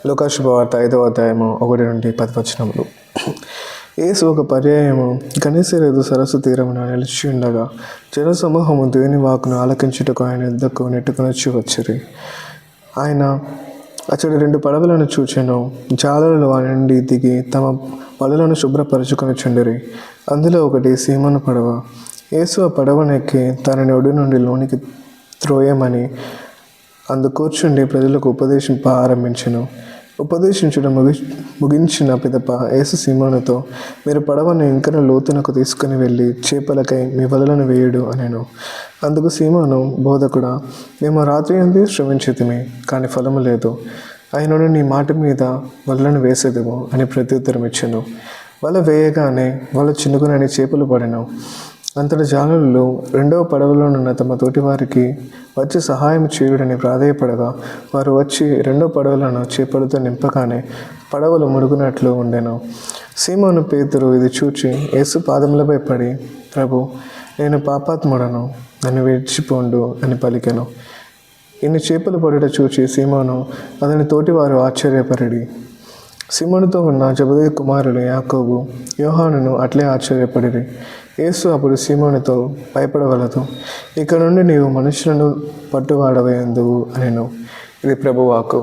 లూకా శుభవార్త 5వ అధ్యాయము 1-10 యేసు ఒక పర్యాయము గెనెసరేతు సరస్సు తీరమున నిలిచి ఉండగా జనసమూహము దేవుని వాక్కును ఆలకించుటకు ఆయన యుద్ధకు నెట్టుకొనొచ్చి వచ్చిరి. ఆయన అతడు 2 పడవలను చూచెను. జాలరులు వాని నుండి దిగి తమ వలలను శుభ్రపరచుకొనుచుండిరి. అందులో ఒకటి సీమోను పడవ. యేసు ఆ పడవనెక్కి తనని ఒడ్డు నుండి లోనికి త్రోయమని అందు కూర్చుండి ప్రజలకు ఉపదేశింప ఆరంభించెను. ఉపదేశించడం ముగించిన పిదప యేసు సీమోనుతో, మీరు పడవను ఇంకను లోతునకు తీసుకుని వెళ్ళి చేపలకై మీ వలలను వేయుడు అనెను. అందుకు సీమోను, బోధకుడా, మేము రాత్రి అంతా శ్రమించితిమి, కానీ ఫలము లేదు. అయినను నీ మాట మీద వలలను వేసేదము అని ప్రత్యుత్తరం ఇచ్చెను. వల వేయగానే వల చినుకునని చేపలు పడెను. అంతటి జాలరులు 2వ పడవలోనున్న తమ తోటి వారికి వచ్చి సహాయం చేయుడని ప్రాధేయపడగా వారు వచ్చి 2వ పడవలను చేపలతో నింపగానే పడవలు మునుగునట్లు ఉండెను. సీమోను పేతురు ఇది చూచి యేసు పాదములపై పడి, ప్రభు, నేను పాపాత్ముడను, నన్ను విడిచిపోండు అని పలికెను. ఇన్ని చేపలు పడుట చూచి సీమోను అతని తోటివారు ఆశ్చర్యపరిడి. సీమోనుతో ఉన్న జెబెదయి కుమారులు యాకోబు, యోహానును అట్లే ఆశ్చర్యపడిరి. యేసు అప్పుడు సీమోనుతో, భయపడవలదు, ఇక నుండి నీవు మనుషులను పట్టువాడవయందువు అనెను. ఇది ప్రభువాక్కు.